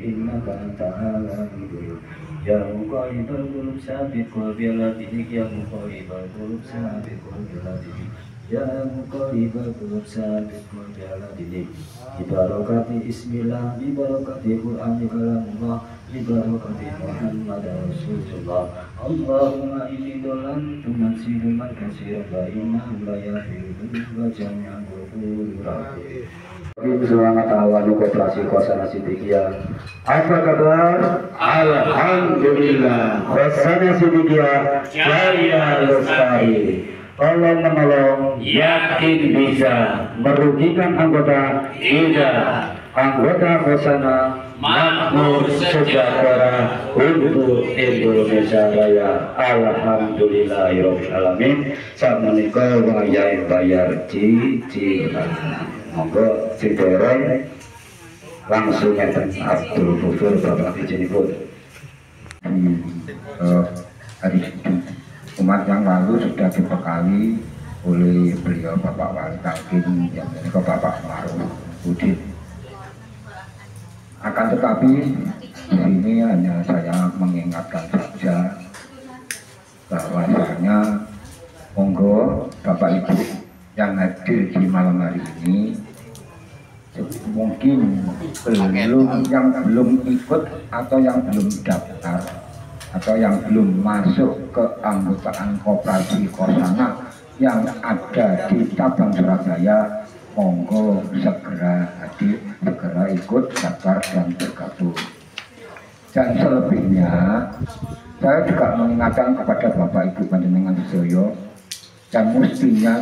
innaka antal alimul. Ya muqallibal qulub tsabbit qalbi ala dinik, ya muqallibal qulub tsabbit qalbi ala dinik, ya muqallibal qulub tsabbit qalbi ala dinik. Bi barakati ismillah, bi barakati Qur'an kalamullah, bi barakati Muhammad Rasulullah. Allahumma inni dolan tuman siduman kasir wa inna la yafiru wa jami'an qulur rabbi. Semangat awal koperasi Kosana Sidikiyah. Apa kabar? Alhamdulillah. Kosana Sidikiyah Jaya Lestari. Tolong menolong, yakin bisa merugikan anggota, tidak. Anggota Kosana makmur sejahtera untuk Indonesia Raya. Alhamdulillahirabbil alamin. Sakmenika wayahe bayar cicilan. Monggo sing dereng langsung ngeten Abdul Ghafur Bapak izinipun. Hari Jumat yang lalu sudah dibekali oleh beliau Bapak Wali Talkin yang menika Bapak Maruf Udin. Akan tetapi di sini hanya saya mengingatkan saja bahwasanya monggo Bapak Ibu yang hadir di malam hari ini mungkin yang belum ikut atau yang belum daftar atau yang belum masuk ke anggotaan koperasi Kosana yang ada di cabang Surabaya, monggo segera hadir, segera ikut daftar dan bergabung. Dan selebihnya saya juga mengingatkan kepada Bapak Ibu panjenengan sedaya, dan mestinya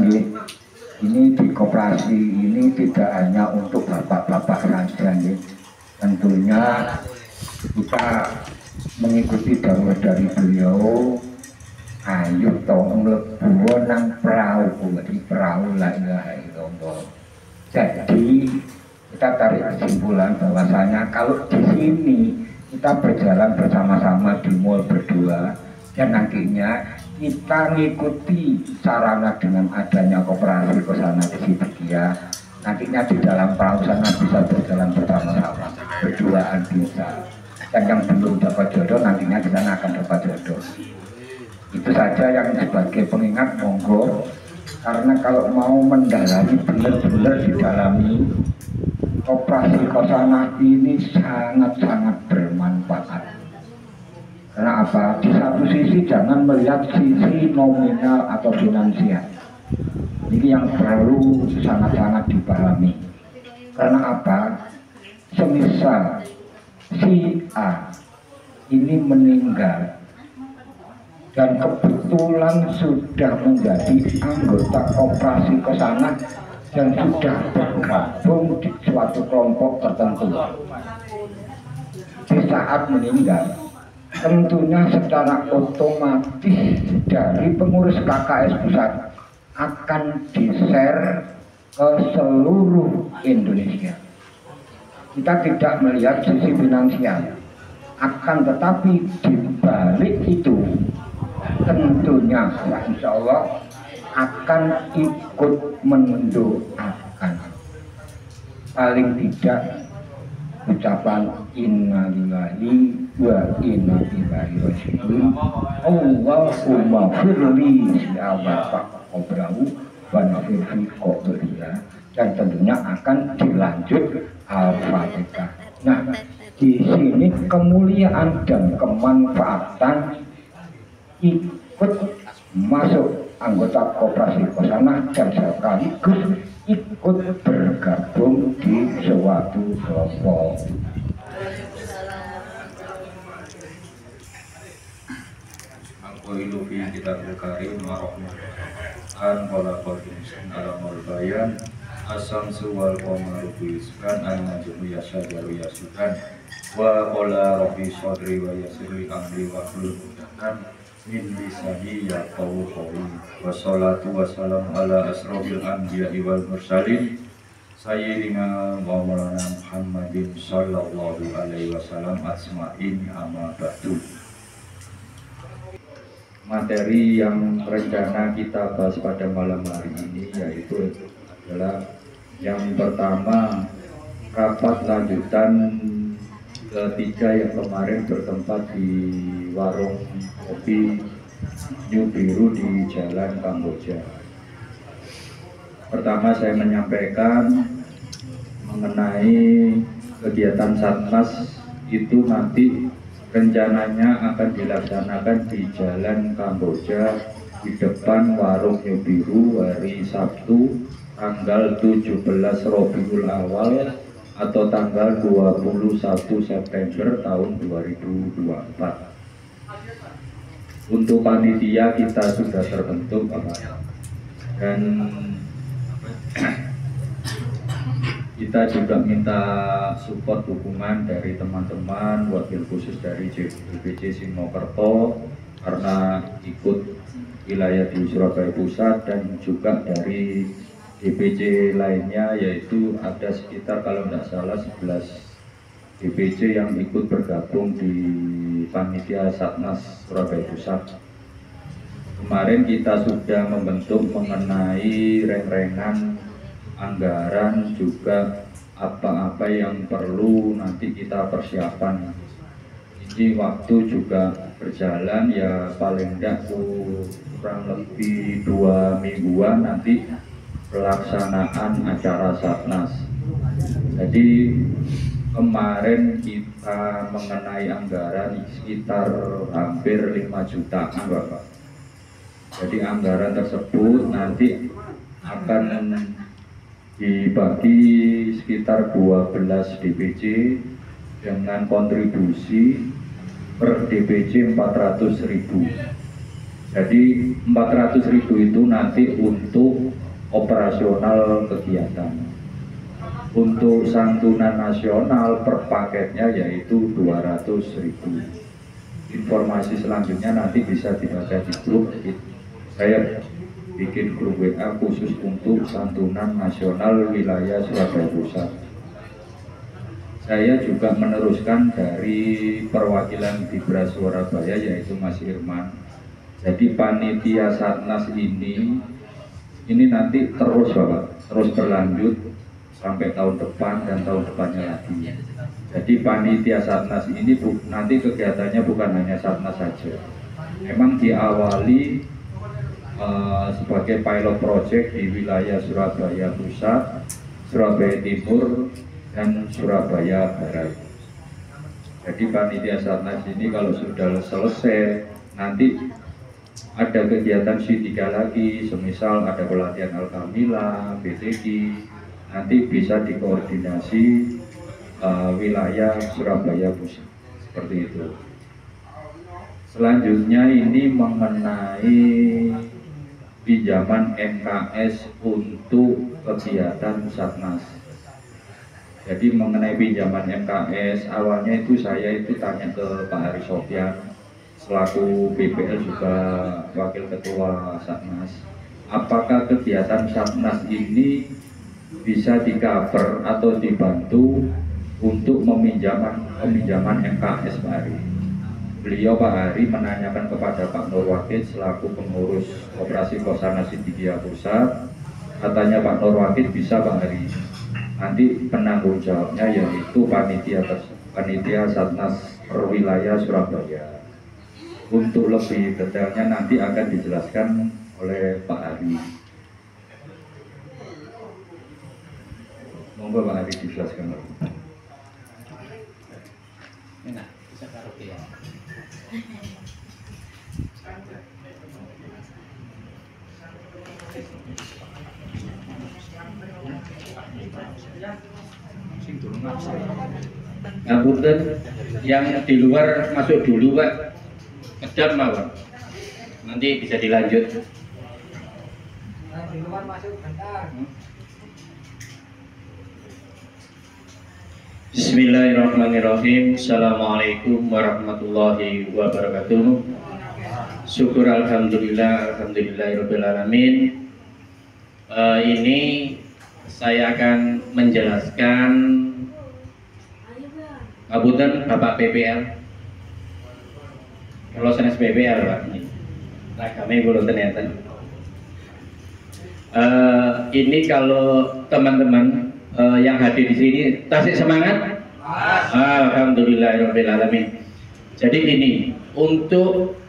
ini di koperasi ini tidak hanya untuk bapak-bapak saja, tentunya kita mengikuti dawuh dari beliau, ayo tong mlebu nang perahu, di perahu la ilaha illallah. Jadi kita tarik kesimpulan bahwasanya kalau di sini kita berjalan bersama-sama di mall berdua, dan nantinya kita mengikuti sarana dengan adanya koperasi Kosana Sidikiyah, nantinya di dalam perahu sana bisa berjalan bersama-sama, berduaan bisa. Dan yang belum dapat jodoh nantinya di sana akan dapat jodoh. Itu saja yang sebagai pengingat, monggo. Karena kalau mau mendalami benar-benar didalami, koperasi Kosana ini sangat-sangat bermanfaat. Karena apa? Di satu sisi jangan melihat sisi nominal atau finansial. Ini yang perlu sangat-sangat dipahami. Karena apa? Semisal si A ini meninggal dan kebetulan sudah menjadi anggota koperasi Kosana dan sudah bergabung di suatu kelompok tertentu. Di saat meninggal, tentunya secara otomatis dari pengurus KKS pusat akan di-share ke seluruh Indonesia. Kita tidak melihat sisi finansial, akan tetapi di balik itu tentunya insya Allah akan ikut mendoakan. Paling tidak ucapan innalillahi wa inna ilaihi raji'un. Allahumma firli si'abat qabrahu wa nafir fi qabriha. Dan tentunya akan dilanjut Al-Fatihah. Nah, di sini kemuliaan dan kemanfaatan ikut masuk anggota koperasi Kosana dan sekaligus ikut bergabung di suatu kelompok. Al-Qailu fi kitabul karim warahmatullahi wabarakatuh. Alamul bayan as-samsu wal qamaru biskan an-najmu yashajaru yasudan wa qala rabbi sadri wa yassirli amri wa hlul 'uqdatam min lisani yafqahu qawli. Wassalatu wassalamu ala asrofil anbiya'i wal mursalin sayyidina wa maulana Muhammadin sallallahu alaihi wasallam asma'in amma ba'du. Materi yang rencana kita bahas pada malam hari ini yaitu adalah yang pertama, rapat lanjutan ketiga yang kemarin bertempat di warung kopi New Biru di Jalan Kamboja. Pertama saya menyampaikan mengenai kegiatan Satmas itu nanti rencananya akan dilaksanakan di Jalan Kamboja di depan warung New Biru hari Sabtu tanggal 17 Rabiul Awal atau tanggal 21 September tahun 2024. Untuk panitia kita sudah terbentuk Bapak, dan kita juga minta support dukungan dari teman-teman wakil khusus dari DPC Simokerto karena ikut wilayah di Surabaya Pusat, dan juga dari DPC lainnya, yaitu ada sekitar kalau tidak salah 11 DPC yang ikut bergabung di panitia Satnas Surabaya Pusat. Kemarin kita sudah membentuk mengenai reng-rengan anggaran, juga apa-apa yang perlu nanti kita persiapan. Ini waktu juga berjalan ya, paling tidak kurang lebih 2 mingguan nanti pelaksanaan acara Satnas. Jadi kemarin kita mengenai anggaran sekitar hampir 5 jutaan Bapak. Jadi anggaran tersebut nanti akan dibagi sekitar 12 DPC dengan kontribusi per DPC 400.000. Jadi 400.000 itu nanti untuk operasional kegiatan. Untuk santunan nasional per paketnya yaitu 200.000. Informasi selanjutnya nanti bisa dibaca di grup. Saya bikin grup WA khusus untuk santunan nasional wilayah Surabaya Pusat. Saya juga meneruskan dari perwakilan Vibra Surabaya yaitu Mas Irman. Jadi panitia Satnas ini nanti terus Bapak, terus berlanjut sampai tahun depan dan tahun depannya lagi. Jadi panitia Satnas ini nanti kegiatannya bukan hanya Satnas saja. Memang diawali sebagai pilot project di wilayah Surabaya Pusat, Surabaya Timur, dan Surabaya Barat. Jadi panitia Satnas ini kalau sudah selesai nanti ada kegiatan C3 lagi, semisal ada pelatihan Alkamila, BTG, nanti bisa dikoordinasi wilayah Surabaya Pusat, seperti itu. Selanjutnya ini mengenai pinjaman MKS untuk kegiatan Satnas. Jadi mengenai pinjaman MKS, awalnya itu saya tanya ke Pak Hari Sofyan selaku BPL juga wakil ketua Satnas, apakah kegiatan Satnas ini bisa di-cover atau dibantu untuk peminjaman MKS Pak Hari. Beliau Pak Hari menanyakan kepada Pak Nurwakid selaku pengurus operasi Kosana Siddiqiyah Pusat, katanya Pak Nurwakid bisa Pak Hari. Nanti penanggung jawabnya yaitu panitia Satnas perwilayah Surabaya. Untuk lebih detailnya nanti akan dijelaskan oleh Pak Hari. Monggo Pak Hari dijelaskan. Enak, bisa karaoke ya. Ngapunten, yang di luar masuk dulu Pak. Kedap mawon. Nanti bisa dilanjut. Di luar masuk bentar. Bismillahirrahmanirrahim. Assalamualaikum warahmatullahi wabarakatuh. Syukur alhamdulillahirabbil alamin. Ini saya akan menjelaskan ngapunten Bapak PPL. Kalau sanes PPL Pak. Nah, kami belum ternyata. Ini kalau teman-teman yang hadir di sini tasik semangat. Alhamdulillahirabbil alamin. Jadi gini, untuk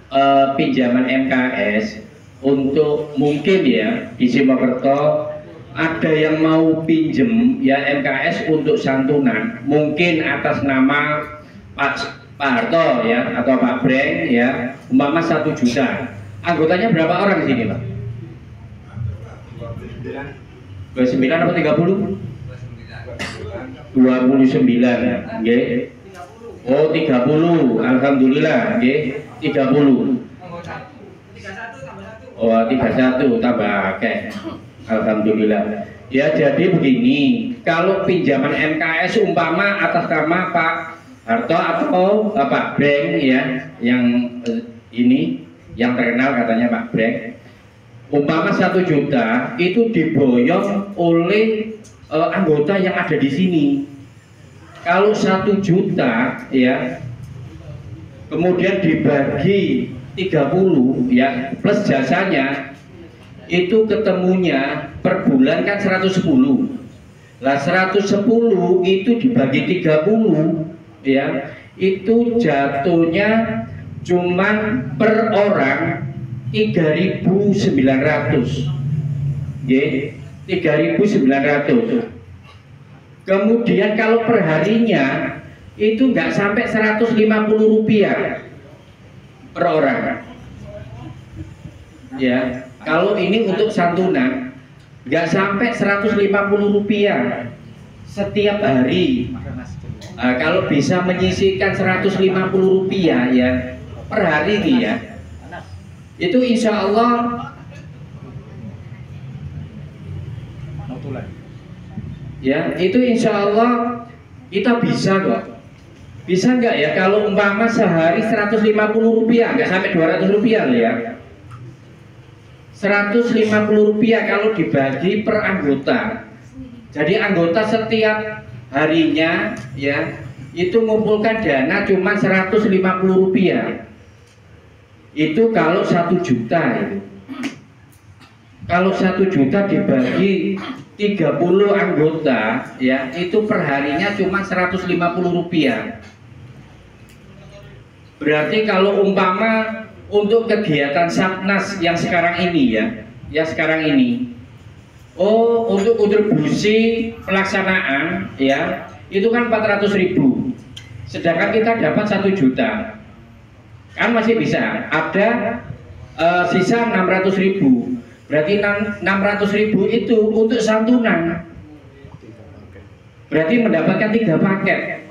pinjaman MKS untuk mungkin ya di Simokerto ada yang mau pinjem ya MKS untuk santunan, mungkin atas nama Pak Harto ya atau Pak Breng ya, umpama 1 juta. Anggotanya berapa orang di sini, Pak? 29 atau 30? 29, nggih. Oh, 30. Alhamdulillah, nggih. 30. Oh, 31 tambah akeh. Alhamdulillah. Ya, jadi begini, kalau pinjaman MKS umpama atas nama Pak Harto atau Pak Breng ya, yang ini yang terkenal katanya Pak Breng, umpama 1 juta itu diboyong oleh anggota yang ada di sini. Kalau 1 juta ya, kemudian dibagi 30 ya plus jasanya, itu ketemunya per bulan kan 110. Lah 110 itu dibagi 30 ya, itu jatuhnya cuman per orang 3.900. Nggih, 3.900. Kemudian kalau perharinya itu nggak sampai 150 rupiah per orang. Ya, kalau ini untuk santunan nggak sampai 150 rupiah setiap hari. Kalau bisa menyisihkan 150 rupiah ya per hari nih ya, itu insya Allah ya, itu insya Allah kita bisa kok. Bisa nggak ya kalau umpama sehari 150 rupiah, nggak sampai 200 rupiah loh ya, 150 rupiah kalau dibagi per anggota. Jadi anggota setiap harinya ya itu mengumpulkan dana cuma 150 rupiah. Itu kalau 1 juta itu. Kalau 1 juta dibagi 30 anggota ya, itu perharinya cuma 150 rupiah. Berarti kalau umpama untuk kegiatan Satnas yang sekarang ini ya sekarang ini, oh untuk kontribusi pelaksanaan ya itu kan 400.000, sedangkan kita dapat 1 juta, kan masih bisa ada sisa 600.000. Berarti 600.000 itu untuk santunan, berarti mendapatkan 3 paket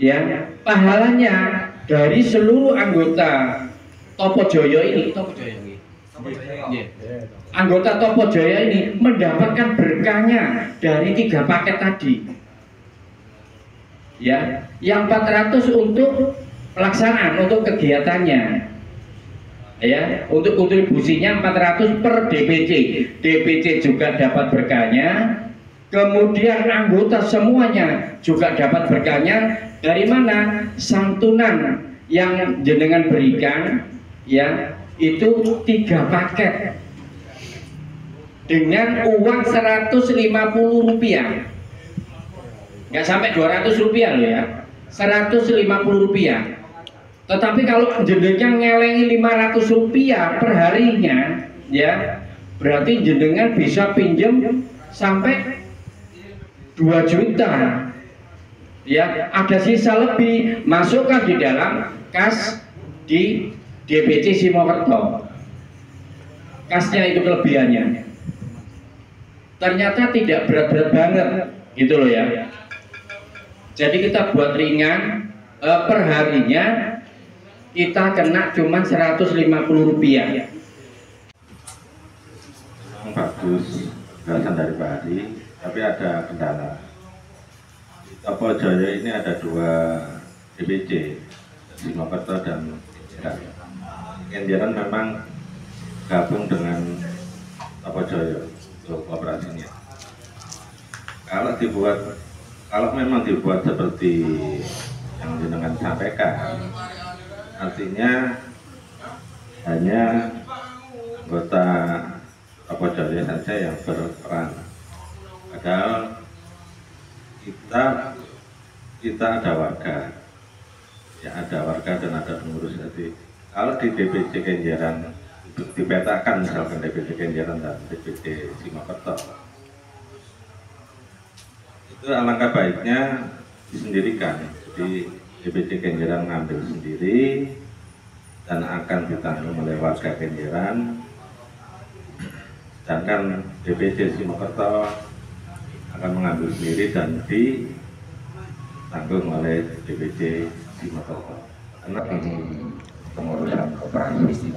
ya. Pahalanya dari seluruh anggota Topojoyo ini, anggota Topojoyo ini mendapatkan berkahnya dari 3 paket tadi ya. Yang 400 untuk pelaksanaan, untuk kegiatannya ya, untuk kontribusinya 400 per DPC. DPC juga dapat berkahnya, kemudian anggota semuanya juga dapat berkahnya. Dari mana? Santunan yang jenengan berikan ya, itu 3 paket dengan uang 150 rupiah, nggak sampai 200 rupiah loh ya, 150 rupiah. Tetapi kalau jenengan ngelengi 500 rupiah per harinya ya, berarti jenengan bisa pinjam sampai 2 juta ya, ada sisa lebih, masukkan di dalam kas di DPC Simokerto. Kasnya itu kelebihannya, ternyata tidak berat-berat banget gitu loh ya. Jadi kita buat ringan, per harinya kita kena cuma 150 rupiah. Bagus gagasan dari Pak Hadi, tapi ada kendala. Di Topojoyo ini ada 2 DPC, Simokerto dan Kenjeran memang gabung dengan Topojoyo untuk operasinya. Kalau memang dibuat seperti yang jenengan sampaikan, artinya hanya anggota Topojoyo saja yang berperan. Padahal kita kita ada warga, ya ada warga dan ada pengurus. Jadi kalau di DPC Kenjeran dipetakan misalkan DPC Kenjeran dan DPC Simokerto, itu alangkah baiknya disendirikan. Jadi DPC Kenjeran ngambil sendiri dan akan ditanggung oleh warga Kenjeran, sedangkan DPC Simokerto akan mengambil sendiri dan ditanggung oleh DPC Simokerto. Karena Ini pengurusan koperasi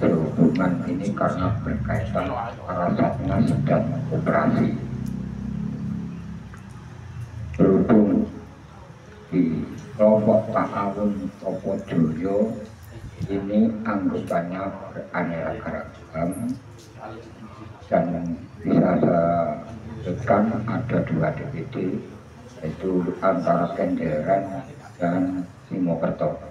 berhubungan ini karena berkaitan para Satgas dan operasi. Berhubung di kelompok Ta'awun Topojoyo ini anggotanya beraneka ragam dan bisa saya sebutkan ada 2 DPD, yaitu antara Kenjeran dan Simokerto.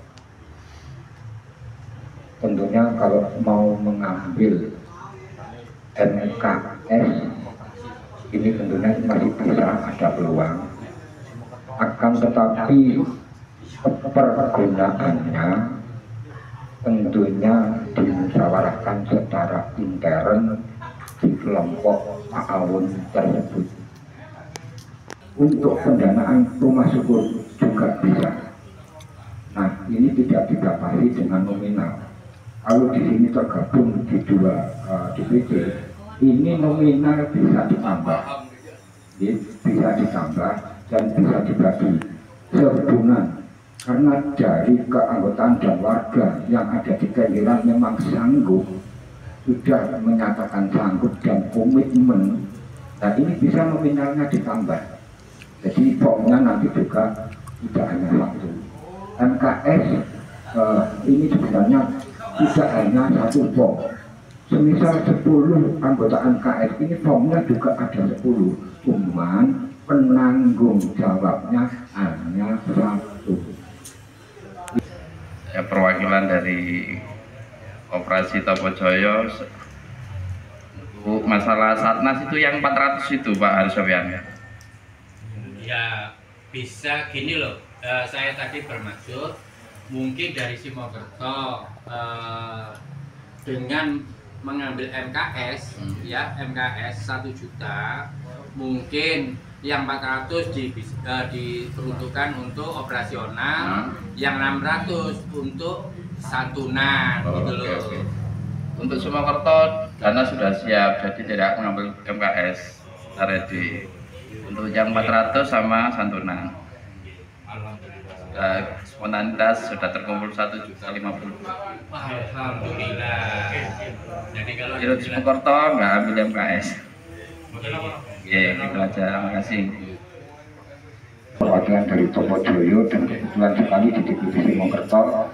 Tentunya kalau mau mengambil NKS ini tentunya masih bisa ada peluang, akan tetapi pergunaannya tentunya dimusyawarahkan secara intern di kelompok Ta'awun tersebut. Untuk pendanaan rumah syukur juga bisa. Nah, ini tidak dibatasi dengan nominal. Kalau di sini tergabung di 2 DPD, ini nominal bisa ditambah, bisa ditambah dan bisa dibagi sehubungan. Karena dari keanggotaan dan warga yang ada di Kenjeran memang sanggup, sudah menyatakan sanggup dan komitmen. Nah, ini bisa nominalnya ditambah. Jadi formnya nanti juga tidak hanya 1. NKS ini sebenarnya tidak hanya 1 form. Semisal 10 anggota NKS ini formnya juga ada 10, cuman penanggung jawabnya hanya 1. Ya, perwakilan dari Operasi Topojoyo untuk masalah Satnas itu yang 400 itu Pak Harisofyan. Ya bisa gini loh, saya tadi bermaksud mungkin dari Simokerto dengan mengambil MKS ya, MKS 1 juta, mungkin yang 400 diperuntukkan untuk operasional, yang 600 untuk santunan gitu loh. Oke. Untuk Simokerto dana sudah siap, jadi tidak mengambil MKS, ready. Untuk yang 400 sama santunan. Spontanitas sudah terkumpul 1.050.000. Alhamdulillah. Jadi kalau Untuk Simokerto nggak ambil MKS. Ya, gitu aja. Terima kasih. Perwakilan dari Topojoyo dan kebetulan sekali di DPD Simokerto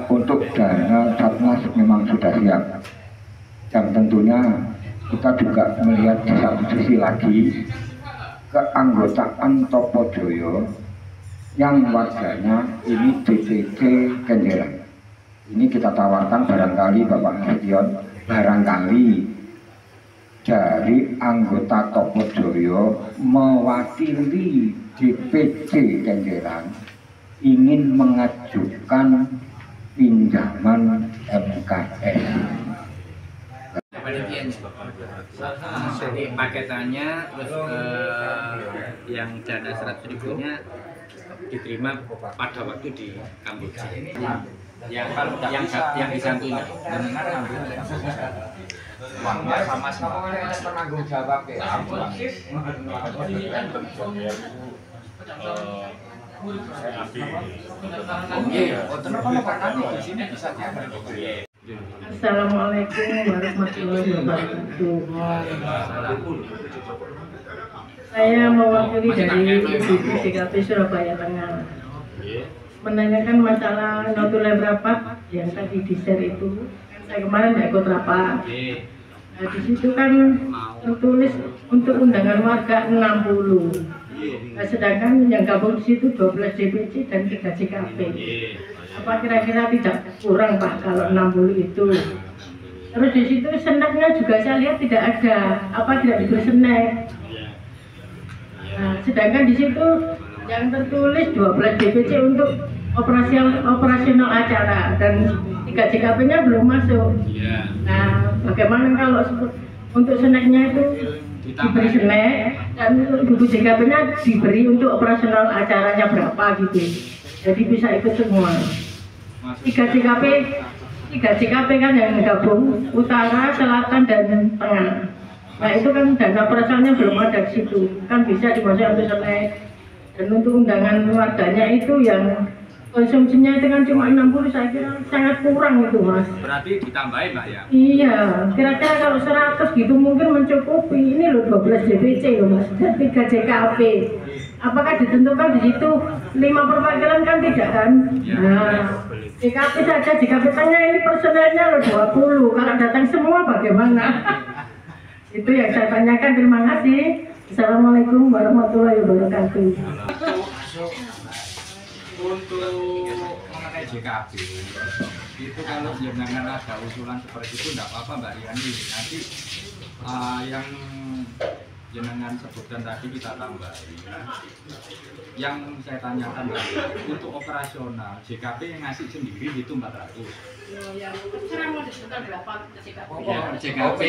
untuk dana Satgas memang sudah siap. Dan tentunya kita juga melihat di satu sisi lagi keanggotaan Topojoyo yang warganya ini DPD Kenjeran. Ini kita tawarkan barangkali Bapak Nasution, barangkali dari anggota Topojoyo mewakili DPD Kenjeran ingin mengajukan pinjaman MKS. Jadi paketannya terus yang dana 100.000-nya diterima pada waktu di Kamboja. Yang disantuni. Uangnya sama-sama penanggung jawab ya. Assalamualaikum warahmatullahi wabarakatuh. Saya mewakili dari DPCKP Surabaya Tengah menanyakan masalah notulen rapat yang tadi di-share itu. Saya kemarin tidak ikut rapat. Nah, di situ kan tertulis untuk undangan warga 60. Nah, sedangkan yang gabung di situ 12 DPC dan 3 CKP. Apa kira-kira tidak kurang Pak kalau 60 itu? Terus di situ seneknya juga saya lihat tidak ada. Apa tidak diberi senek? Nah, sedangkan di situ yang tertulis 12 DPC untuk operasional acara dan 3 JKP-nya belum masuk. Nah, bagaimana kalau untuk snacknya itu diberi snack dan untuk JKP-nya diberi untuk operasional acaranya berapa gitu. Jadi bisa ikut semua. 3 JKP kan yang gabung utara, selatan dan tengah. Nah itu kan dana operasionalnya belum ada di situ. Kan bisa dimasukkan untuk snack. Dan untuk undangan warganya itu yang konsumsinya itu kan cuma 60, saya kira sangat kurang itu mas. Berarti ditambahin Mbak ya? Iya, kira-kira kalau 100 gitu mungkin mencukupi. Ini loh 12 DPC loh mas, dan 3 JKP. Apakah ditentukan di situ 5 perwakilan kan tidak kan? Nah, JKP saja, JKP tengah ini personelnya loh 20. Kalau datang semua bagaimana? Itu yang saya tanyakan, terima kasih. Assalamualaikum warahmatullahi wabarakatuh. Untuk mengenai JKP itu kalau jangan ada usulan seperti itu tidak apa-apa Mbak Riani, nanti yang jenengan sebutkan tadi kita tambahin. Yang saya tanyakan untuk operasional JKP yang ngasih sendiri itu 400. Yang sekarang mau disebutkan berapa JKP? JKP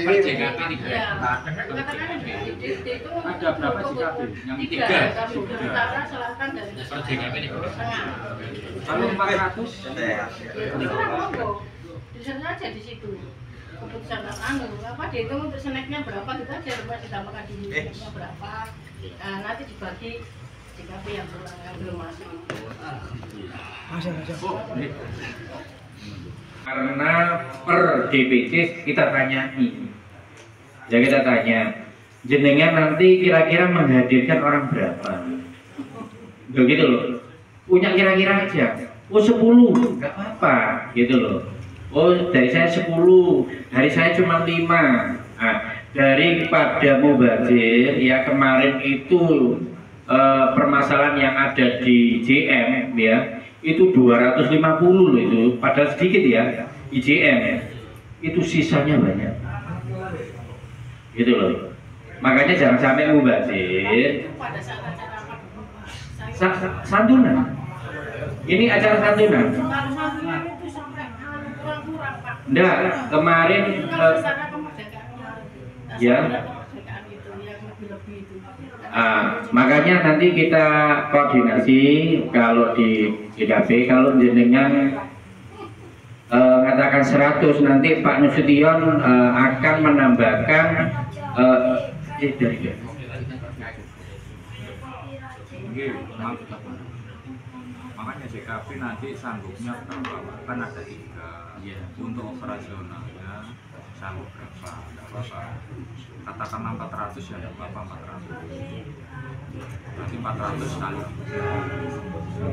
per JKP 3. Ya, katakan itu ada berapa JKP? Yang 3. Utara, selatan dan per JKP tengah. Kalau 400 itu kan monggo. Tulisan saja di situ. Keputusan apa dihitung untuk snacknya berapa kita aja lupa ditambahkan di berapa. Nah, nanti dibagi JKP yang kurang yang belum masuk. Karena per DPC kita tanyai, ya kita tanya, jenengan nanti kira-kira menghadirkan orang berapa? Begitu loh, punya kira-kira aja. Oh 10, nggak apa-apa, gitu loh. Oh dari saya 10, dari saya cuma 5. Nah, daripada mubazir ya kemarin itu permasalahan yang ada di JM ya itu 250 loh itu, padahal sedikit ya IJM itu sisanya banyak gitu loh. Makanya jangan sampai mubazir. Santunan ini acara santunan. Enggak, kemarin ya. Makanya nanti kita koordinasi kalau di JKP, kalau jenengan mengatakan 100, nanti Pak Nasution akan menambahkan makanya JKP nanti sanggupnya berapa? Kan ada 3 untuk operasionalnya sanggup berapa? Tidak apa-apa, katakanlah 400 ya, tidak apa-apa 400. Berarti 400 kali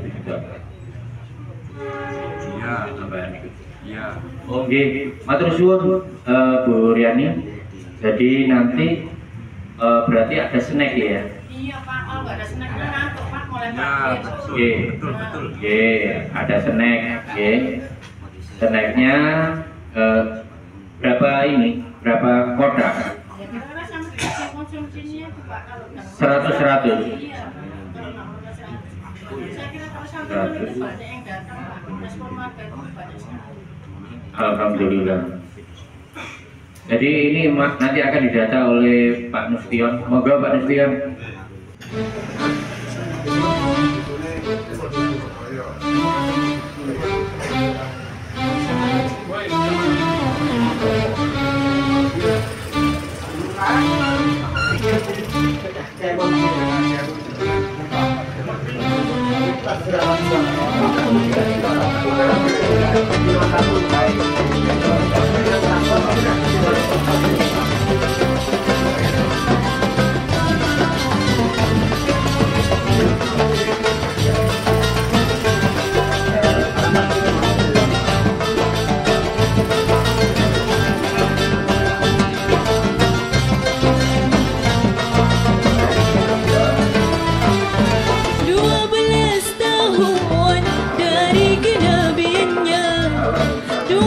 3. Iya, tambahan itu. Iya. Oke, matur suwun Bu Riani. Jadi nanti berarti ada snack ya? Iya Pak, kalau nggak ada snack ngantuk Pak, mulai Betul, betul. Ada snack, snacknya berapa ini? Berapa kotak? 100. Alhamdulillah. Jadi ini nanti akan didata oleh Pak Nasution. Moga Pak Nasution. Dua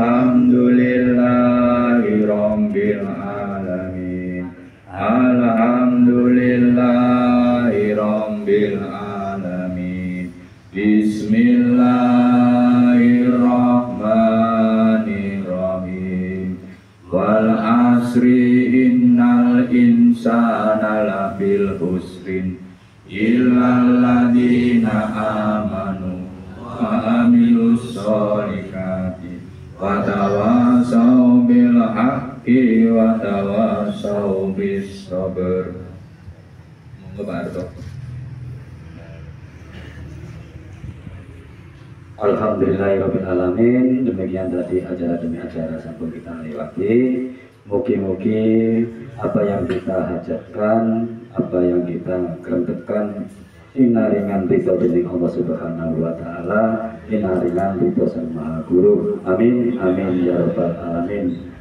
Alhamdulillahi Rabbil Alamin. Alhamdulillahi Rabbil Alamin. Bismillahirrahmanirrahim. Wal asri innal insana labil husrin illal ladzina amanu wa amilus sholihati wa tawasaw bil haqqi wa tawasaw bis sabr. Monggo Pak Arto. Alhamdulillahirabbil alamin. Demikian tadi acara demi acara sampun kita lewati. Mugi-mugi apa yang kita hajatkan, apa yang kita kerentekan inaringan ridho dening Allah Subhanahu wa taala, inaringan ridho Sang Maha Guru. Amin amin ya rabbal alamin.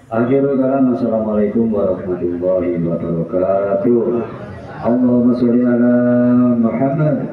Akhirul kalam, assalamualaikum warahmatullahi wabarakatuh. Allahumma sholli ala Muhammad